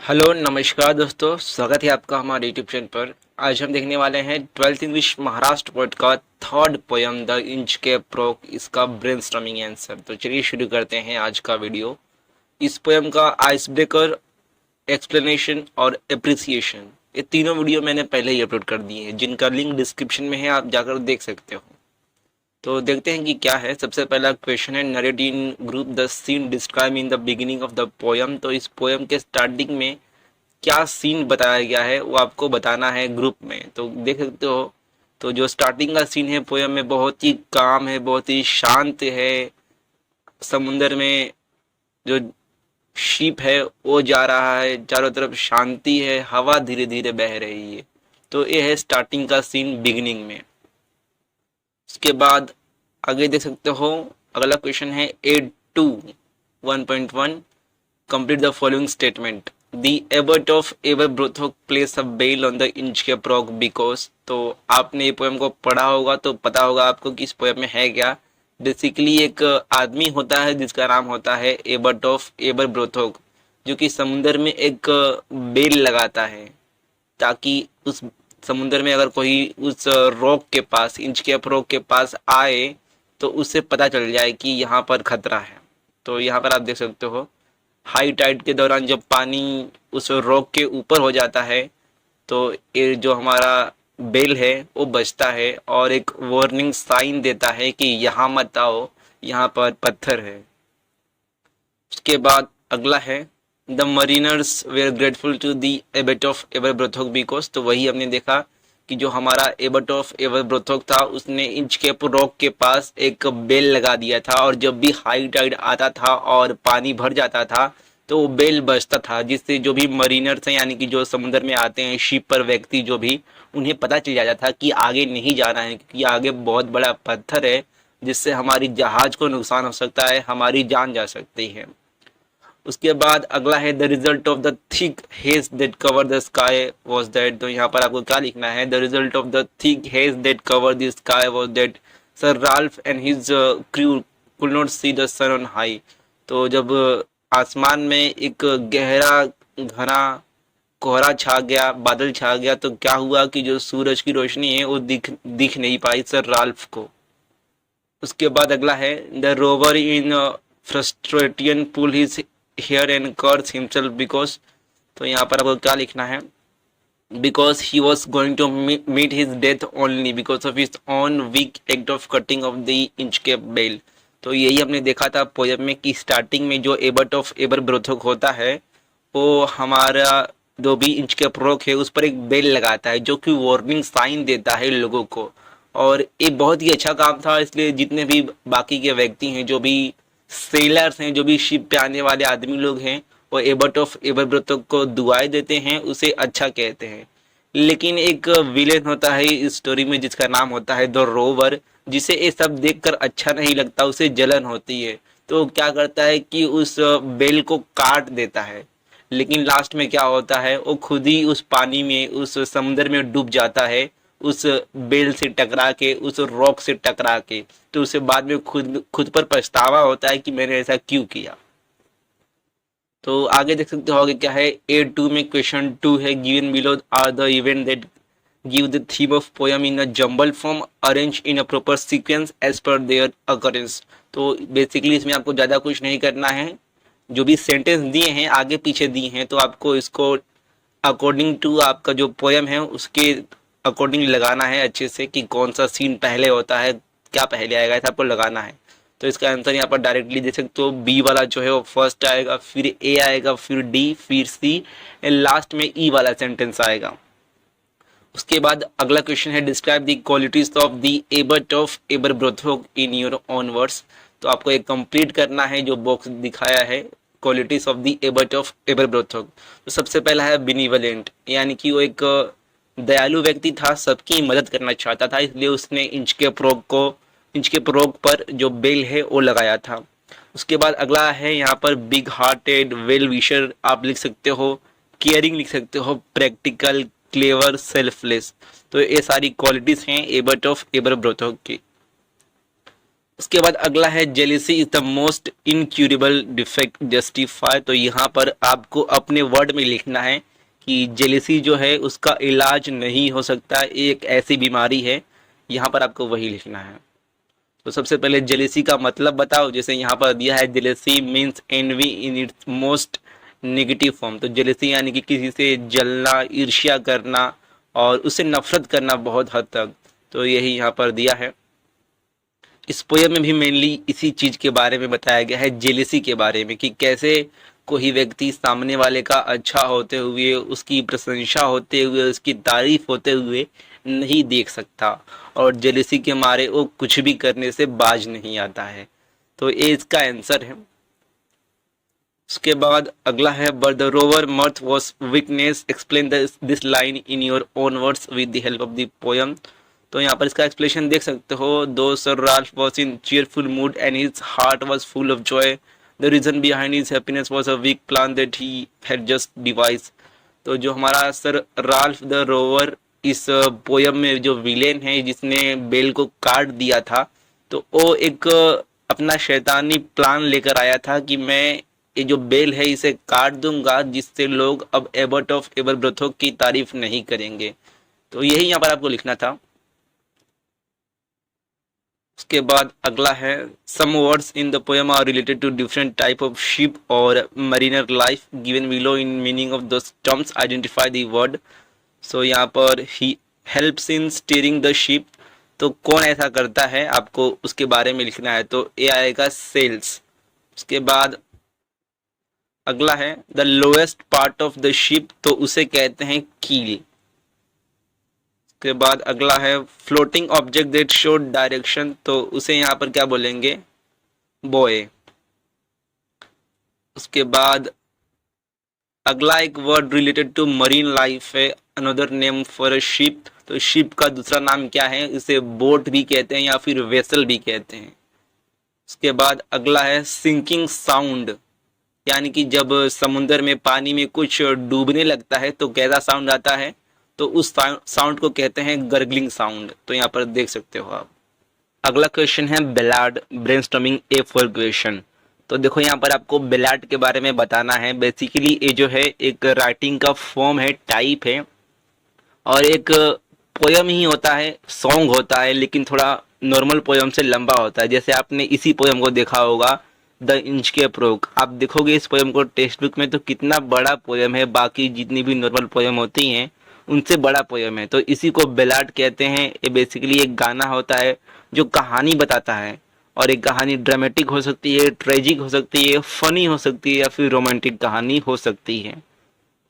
Hello नमस्कार दोस्तों, स्वागत है आपका हमारे यूट्यूब चैनल पर। आज हम देखने वाले हैं 12th इंग्लिश महाराष्ट्र वर्ड का थर्ड पोयम द इंच के प्रोक, इसका ब्रेनस्टॉर्मिंग आंसर। तो चलिए शुरू करते हैं आज का वीडियो। इस पोयम का आइस ब्रेकर, एक्सप्लेनेशन और एप्रिसिएशन, ये तीनों वीडियो मैंने पहले ही अपलोड कर दिए हैं, जिनका लिंक डिस्क्रिप्शन में है, आप जाकर देख सकते हो। तो देखते हैं कि क्या है। सबसे पहला क्वेश्चन है, narrate in group the scene describe in the beginning of the poem. तो इस पोयम के स्टार्टिंग में क्या सीन बताया गया है वो आपको बताना है ग्रुप में। तो देख सकते हो, तो जो स्टार्टिंग का सीन है पोयम में बहुत ही काम है, बहुत ही शांत है। समुंदर में जो शिप है वो जा रहा है, चारों तरफ शांति है, हवा धीरे धीरे बह रही है। तो ये है स्टार्टिंग का सीन बिगिनिंग में। उसके बाद आगे देख सकते हो, अगला क्वेश्चन है 8.2 1.1 complete the following statement. The abbot of Aberbrothok placed a bell on the Inchcape Rock because। तो आपने ये पोएम को पढ़ा होगा तो पता होगा आपको कि इस पोएम में है क्या। बेसिकली एक आदमी होता है जिसका नाम होता है एबर्ट ऑफ एबरब्रोथोक, जो कि समुंदर में एक बेल लगाता है, ताकि उस समुंदर में अगर कोई उस रॉक के पास, इंचकेप रॉक के पास आए, तो उससे पता चल जाए कि यहाँ पर खतरा है। तो यहाँ पर आप देख सकते हो, हाई टाइड के दौरान जब पानी उस रॉक के ऊपर हो जाता है, तो ये जो हमारा बेल है वो बजता है और एक वार्निंग साइन देता है कि यहाँ मत आओ, यहाँ पर पत्थर है। उसके बाद अगला है, the mariners were grateful to the abbot of Aberbrothok because. तो वही हमने देखा कि जो हमारा एबट ऑफ एबरब्रोथोक था, उसने इंचकेप रॉक के पास एक बेल लगा दिया था, और जब भी हाई टाइड आता था और पानी भर जाता था तो वो बेल बजता था, जिससे जो भी मरीनर्स हैं, यानी कि जो समुद्र में आते हैं शिप पर व्यक्ति, जो भी, उन्हें पता चल जाता था कि आगे नहीं जाना है, क्योंकि आगे बहुत बड़ा पत्थर है जिससे हमारी जहाज को नुकसान हो सकता है, हमारी जान जा सकती है। उसके बाद अगला है, the result of the thick haze that cover the sky was that. तो यहाँ पर आपको क्या लिखना है, the result of the thick haze that cover the sky was that sir Ralph and his crew could not see the sun on high. तो जब आसमान में एक गहरा घना कोहरा छा गया, बादल छा गया, तो क्या हुआ कि जो सूरज की रोशनी है वो दिख नहीं पाई सर राल्फ को। उसके बाद अगला है, the rover in frustration pull his hair and curse himself because. तो यहाँ पर आपको क्या लिखना है, because he was going to meet his death only because of his own weak act of cutting off the Inchcape bell. तो यही हमने देखा था पोयम में कि स्टार्टिंग में जो एबर्ट ऑफ एबरब्रोथोक होता है, वो हमारा जो भी इंचकेप रॉक है उस पर एक बेल लगाता है, जो कि वार्निंग साइन देता है लोगों को। और ये बहुत ही अच्छा काम था, इसलिए जितने भी बाकी के व्यक्ति हैं, जो भी सेलर्स हैं, जो भी शिप पे आने वाले आदमी लोग हैं, वो एबर्ट ऑफ एबरब्रोथोक को दुआएं देते हैं, उसे अच्छा कहते हैं। लेकिन एक विलेन होता है इस स्टोरी में जिसका नाम होता है द रोवर, जिसे ये सब देखकर अच्छा नहीं लगता, उसे जलन होती है। तो क्या करता है कि उस बेल को काट देता है। लेकिन लास्ट में क्या होता है, वो खुद ही उस पानी में, उस समुद्र में डूब जाता है, उस बेल से टकरा के, उस रॉक से टकरा के। तो उसे बाद में खुद खुद पर पछतावा होता है कि मैंने ऐसा क्यों किया। तो आगे देख सकते हो, आगे क्या है, A2 में क्वेश्चन 2 है, given below are the event that give the theme of poem in a jumble form arrange in a proper sequence as per their occurrence. तो बेसिकली इसमें आपको ज़्यादा कुछ नहीं करना है, जो भी सेंटेंस दिए हैं आगे पीछे दिए हैं, तो आपको इसको अकॉर्डिंग टू आपका जो पोयम है उसके अकॉर्डिंग लगाना है अच्छे से, कि कौन सा सीन पहले होता है, क्या पहले आएगा, ऐसा आपको लगाना है। तो इसका आंसर यहाँ पर डायरेक्टली देख सकते हो, बी वाला जो है वो फर्स्ट आएगा, फिर ए आएगा, फिर डी, फिर सी, एंड लास्ट में ई वाला सेंटेंस आएगा। उसके बाद अगला क्वेश्चन है, describe the qualities of the abbot of Aberbrothok in your own words. तो आपको एक कंप्लीट करना है जो बॉक्स दिखाया है, qualities of the abbot of Aberbrothok. तो सबसे पहला है बिनीवलेंट, यानी कि वो एक दयालु व्यक्ति था, सबकी मदद करना चाहता था, इसलिए उसने इंचकेप रॉक पर जो बेल है वो लगाया था। उसके बाद अगला है यहाँ पर बिग हार्टेड, वेल विशर आप लिख सकते हो, केयरिंग लिख सकते हो, प्रैक्टिकल, क्लेवर, सेल्फलेस। तो ये सारी क्वालिटीज हैं एबर्ट ऑफ एबरब्रोथोक की। उसके बाद अगला है jealousy is the most incurable defect justify. तो यहाँ पर आपको अपने वर्ड में लिखना है कि जेलिसी जो है उसका इलाज नहीं हो सकता, एक ऐसी बीमारी है, यहाँ पर आपको वही लिखना है। तो सबसे पहले जेलेसी का मतलब बताओ। जैसे यहाँ पर दिया है jealousy means envy in its most negative form. तो जेलेसी यानी कि किसी से जलना, ईर्ष्या करना और उससे नफरत करना बहुत हद तक। तो यही यहाँ पर दिया है। इस पोयम में भी मेनली इसी चीज के बारे में बताया गया है, जेलेसी के बारे में, कि कैसे कोई व्यक्ति सामने वाले का अच्छा होते हुए, उसकी प्रशंसा होते हुए, उसकी तारीफ होते हुए नहीं देख सकता, और जेलेसी के मारे वो कुछ भी करने से बाज नहीं आता है। तो ये इसका आंसर है। उसके बाद अगला है but the rover mirth was weakness, explain this line in your own words with the help of the poem. तो यहाँ पर इसका एक्सप्लेनेशन देख सकते हो। दो sir Ralph was in cheerful mood and his heart was full of joy, the reason behind his happiness was a weak plan that he had just devise. तो जो हमारा सर राल्फ द रोवर इस poem में जो villain है, जिसने bell को काट दिया था, तो वो एक अपना शैतानी प्लान लेकर आया था कि मैं ये जो बेल है इसे काट दूंगा, जिससे लोग अब एबर्ट ऑफ एबरब्रथो की तारीफ नहीं करेंगे। तो यही यहाँ पर आपको लिखना था। उसके बाद अगला है some words in the poem are related to different type of ship or mariner life given below in meaning of those terms identify the word. So यहाँ पर he helps in steering the ship. तो कौन ऐसा करता है, आपको उसके बारे में लिखना है। तो ये आएगा सेल्स। उसके बाद अगला है the lowest part of the ship, तो उसे कहते हैं कील। के बाद अगला है floating object that show direction, तो उसे यहाँ पर क्या बोलेंगे, बॉय। उसके बाद अगला एक word related to marine life है, another name for a ship. तो शिप का दूसरा नाम क्या है, इसे बोट भी कहते हैं या फिर वेसल भी कहते हैं। उसके बाद अगला है सिंकिंग साउंड, यानी कि जब समुद्र में पानी में कुछ डूबने लगता है तो कैसा साउंड आता है, तो उस साउंड को कहते हैं गर्गलिंग साउंड। तो यहाँ पर देख सकते हो आप। अगला क्वेश्चन है Ballard brainstorming A for question. तो देखो यहाँ पर आपको बेलार्ड के बारे में बताना है। बेसिकली ये जो है एक राइटिंग का फॉर्म है, टाइप है, और एक पोयम ही होता है, सॉन्ग होता है, लेकिन थोड़ा नॉर्मल पोयम से लंबा होता है। जैसे आपने इसी पोयम को देखा होगा, द इंच के अप्रोक। आप देखोगे इस पोयम को टेक्स्ट बुक में तो कितना बड़ा पोयम है, बाकी जितनी भी नॉर्मल पोयम होती हैं उनसे बड़ा पोयम है। तो इसी को बेलार्ड कहते हैं। ये बेसिकली एक गाना होता है जो कहानी बताता है, और एक कहानी ड्रामेटिक हो सकती है, ट्रेजिक हो सकती है, फनी हो सकती है, या फिर रोमांटिक कहानी हो सकती है।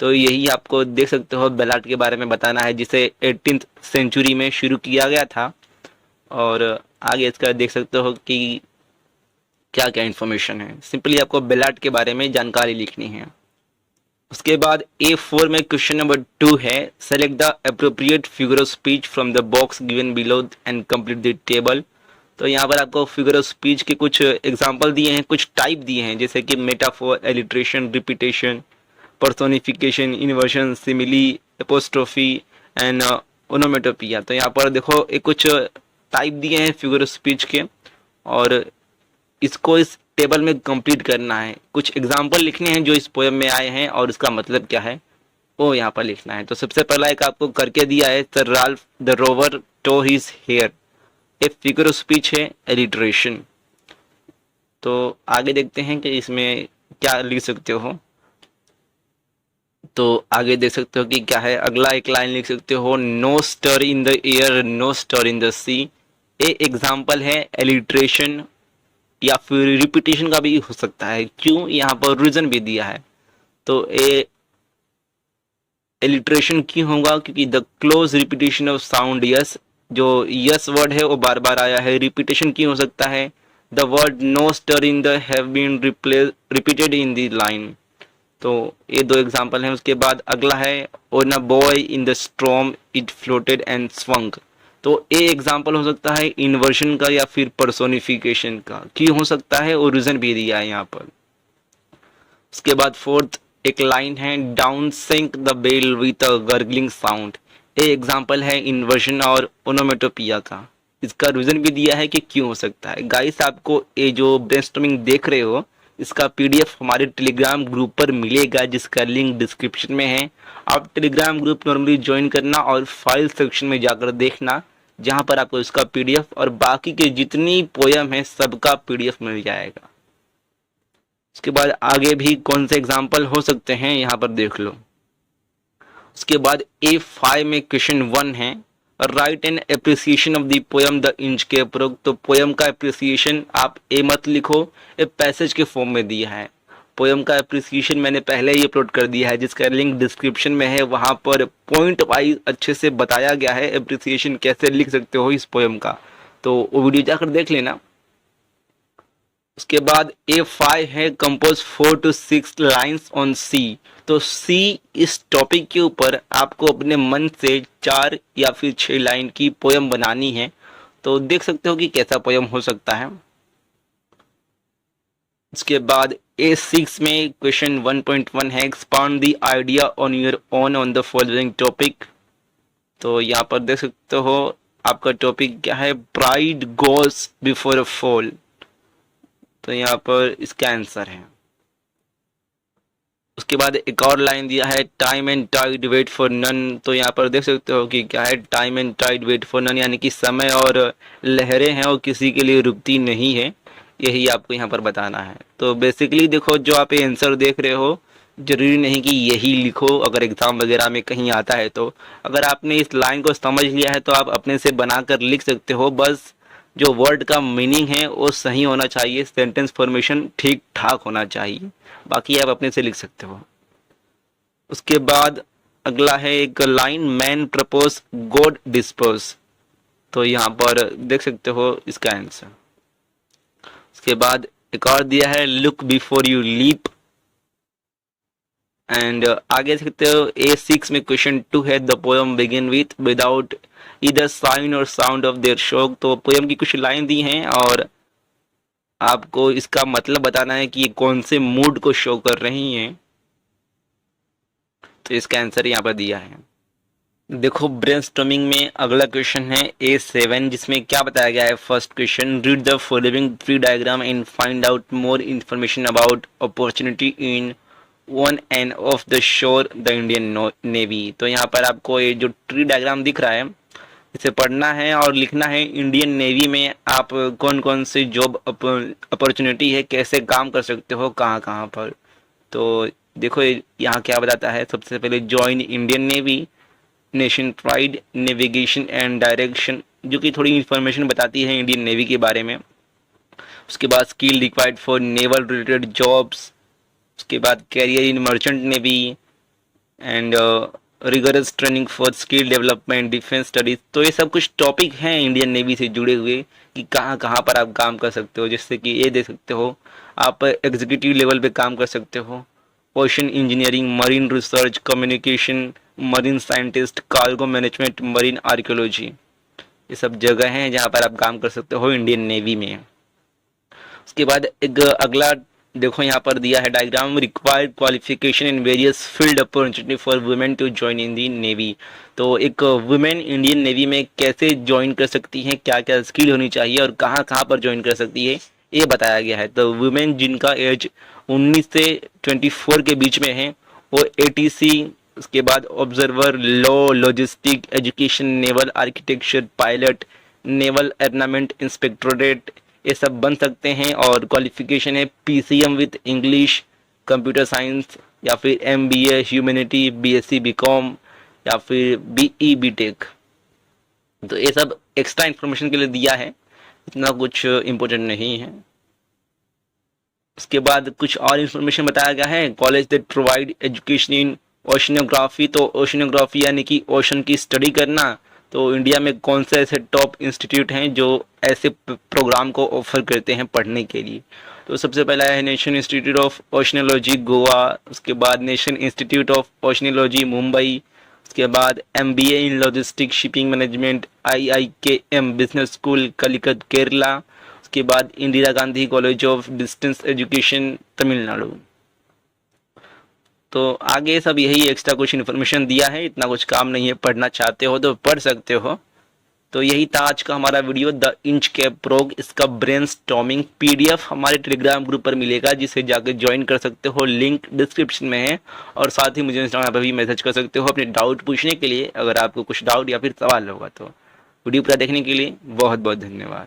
तो यही आपको देख सकते हो बेलार्ड के बारे में बताना है, जिसे 18th सेंचुरी में शुरू किया गया था। और आगे इसका देख सकते हो कि क्या क्या इन्फॉर्मेशन है। सिंपली आपको बेलार्ड के बारे में जानकारी लिखनी है। उसके बाद A4 में क्वेश्चन नंबर 2 है, select the appropriate figure of speech from the box given below and complete the table. तो यहाँ पर आपको फिगर ऑफ स्पीच के कुछ एग्जांपल दिए हैं, कुछ टाइप दिए हैं, जैसे कि metaphor, alliteration, repetition, personification, inversion, simile, apostrophe and onomatopoeia. तो यहाँ पर देखो एक कुछ टाइप दिए हैं फिगर ऑफ स्पीच के, और इसको इस टेबल में कंप्लीट करना है। कुछ एग्जाम्पल लिखने हैं जो इस पोएम में आए हैं और उसका मतलब क्या है वो यहाँ पर लिखना है। तो सबसे पहला एक आपको करके दिया है, sir Ralph the rover tore his hair. A figure of speech है, एलिट्रेशन। तो आगे देखते हैं कि इसमें क्या लिख सकते हो। तो आगे देख सकते हो कि क्या है। अगला एक लाइन लिख सकते हो, no stir in the air, no stir in the sea. A example है एलिट्रेशन, या फिर रिपीटेशन का भी हो सकता है। क्यों, यहाँ पर रीजन भी दिया है। तो ए एलिट्रेशन क्यों होगा, क्योंकि the close repetition of sound yes, जो यस वर्ड है वो बार बार आया है। रिपीटेशन क्यों हो सकता है, the word no stir in the have been repeated in the line. तो ये दो एग्जाम्पल हैं। उसके बाद अगला है, on a buoy in the storm it floated and swung. तो ए एग्जाम्पल हो सकता है इन्वर्शन का या फिर पर्सोनिफिकेशन का। क्यों हो सकता है, ओरिजिन भी दिया है यहाँ पर। उसके बाद फोर्थ एक लाइन है, down sink the bell with a gurgling sound. A example है इन्वर्शन और ओनोमेटोपिया का। इसका रीजन भी दिया है कि क्यों हो सकता है। गाइस आपको ये जो ब्रेनस्टॉर्मिंग देख रहे हो इसका पीडीएफ हमारे टेलीग्राम ग्रुप पर मिलेगा जिसका लिंक डिस्क्रिप्शन में है। आप टेलीग्राम ग्रुप नॉर्मली ज्वाइन करना और फाइल सेक्शन में जाकर देखना, जहां पर आपको इसका पीडीएफ और बाकी के जितनी पोयम है सबका पीडीएफ मिल जाएगा। उसके बाद आगे भी कौन से एग्जाम्पल हो सकते हैं यहाँ पर देख लो। उसके बाद A5 में क्वेश्चन 1 है, right an appreciation of the poem the inch के उपरोक्त। तो पोयम का एप्रिसिएशन आप ए मत लिखो, ये पैसेज के फॉर्म में दिया है। पोयम का एप्रिसिएशन मैंने पहले ही अपलोड कर दिया है जिसका लिंक डिस्क्रिप्शन में है, वहां पर पॉइंट वाइज अच्छे से बताया गया है एप्रिसिएशन कैसे लिख सकते हो इस पोयम का, तो वो वीडियो जाकर देख लेना। उसके बाद A5 है, कंपोज 4 to 6 लाइन्स ऑन सी। तो सी इस टॉपिक के ऊपर आपको अपने मन से 4 या फिर 6 लाइन की पोयम बनानी है। तो देख सकते हो कि कैसा पोयम हो सकता है। उसके बाद A6 में क्वेश्चन 1.1 है, expand the idea on your own on the following topic. तो यहाँ पर देख सकते हो आपका टॉपिक क्या है, pride goes before a fall. तो यहाँ पर इसका आंसर है। उसके बाद एक और लाइन दिया है, time and tide wait for none. तो यहाँ पर देख सकते हो कि क्या है, time and tide wait for none, यानी कि समय और लहरें हैं और किसी के लिए रुकती नहीं है, यही आपको यहाँ पर बताना है। तो बेसिकली देखो जो आप आंसर देख रहे हो जरूरी नहीं कि यही लिखो, अगर एग्जाम वगैरह में कहीं आता है तो अगर आपने इस लाइन को समझ लिया है तो आप अपने से बनाकर लिख सकते हो। बस जो वर्ड का मीनिंग है वो सही होना चाहिए, सेंटेंस फॉर्मेशन ठीक ठाक होना चाहिए, बाकी आप अपने से लिख सकते हो। उसके बाद अगला है एक line, man propose God dispose. तो यहाँ पर देख सकते हो इसका आंसर। उसके बाद एक और दिया है, look before you leap. And आगे देख सकते हो A6 में क्वेश्चन 2 है, the poem begin with without either sign or sound of their shock. तो पोएम की कुछ लाइन दी हैं और आपको इसका मतलब बताना है कि ये कौन से मूड को शो कर रही हैं। तो इसका आंसर यहाँ पर दिया है। देखो ब्रेनस्टॉर्मिंग में अगला क्वेश्चन है A7 जिसमें क्या बताया गया है। First question, read the following tree diagram and find out more information about opportunity in one end of the shore the Indian navy. तो यहाँ पर आपको ये जो ट्री डायग्राम दिख रहा है इसे पढ़ना है और लिखना है, इंडियन नेवी में आप कौन कौन से जॉब अपॉर्चुनिटी है, कैसे काम कर सकते हो, कहाँ कहाँ पर। तो देखो यहाँ क्या बताता है, सबसे पहले join Indian navy, nation pride, navigation and direction, जो कि थोड़ी इंफॉर्मेशन बताती है इंडियन नेवी के बारे में। उसके बाद skill required for naval related jobs. उसके बाद career in merchant navy and rigorous training for skill development, defence studies. तो ये सब कुछ टॉपिक हैं इंडियन नेवी से जुड़े हुए कि कहाँ कहाँ पर आप काम कर सकते हो। जैसे कि ये देख सकते हो आप एग्जीक्यूटिव लेवल पे काम कर सकते हो, ocean engineering, marine research, communication, marine scientist, cargo management, marine archaeology, ये सब जगह हैं जहाँ पर आप काम कर सकते हो इंडियन नेवी में। उसके बाद एक अगला देखो यहाँ पर दिया है diagram, required qualification in various field opportunity for women to join in the navy. तो एक वुमेन इंडियन नेवी में कैसे ज्वाइन कर सकती हैं, क्या क्या स्किल होनी चाहिए और कहाँ कहाँ पर ज्वाइन कर सकती है, ये बताया गया है। तो वुमेन जिनका एज 19 से 24 के बीच में है वो ATC, उसके बाद observer, law, logistic, education, naval architecture, pilot, naval armament inspectorate, ये सब बन सकते हैं। और क्वालिफिकेशन है PCM with English, computer science, या फिर MBA ह्यूमैनिटी, BSc BCom, या फिर BE BTech। तो ये सब एक्स्ट्रा इन्फॉर्मेशन के लिए दिया है, इतना कुछ इम्पोर्टेंट नहीं है। उसके बाद कुछ और इन्फॉर्मेशन बताया गया है, college that provide education in oceanography. तो ओशनोग्राफी यानी कि ओशन की स्टडी करना। तो इंडिया में कौन से ऐसे टॉप इंस्टीट्यूट हैं जो ऐसे प्रोग्राम को ऑफर करते हैं पढ़ने के लिए। तो सबसे पहला है national institute of oceanology Goa, उसके बाद national institute of oceanology Mumbai, उसके बाद MBA in logistic shipping management IIKM business school Calicut Kerala, उसके बाद Indira Gandhi college of distance education Tamil Nadu. तो आगे सब यही एक्स्ट्रा कुछ इन्फॉर्मेशन दिया है, इतना कुछ काम नहीं है, पढ़ना चाहते हो तो पढ़ सकते हो। तो यही था आज का हमारा video, the inch cap pro. इसका ब्रेनस्टॉर्मिंग पीडीएफ हमारे टेलीग्राम ग्रुप पर मिलेगा, जिसे जाकर ज्वाइन कर सकते हो, लिंक डिस्क्रिप्शन में है। और साथ ही मुझे इंस्टाग्राम पर भी मैसेज कर सकते हो अपने डाउट पूछने के लिए, अगर आपको कुछ डाउट या फिर सवाल होगा तो। वीडियो पूरा देखने के लिए बहुत बहुत धन्यवाद।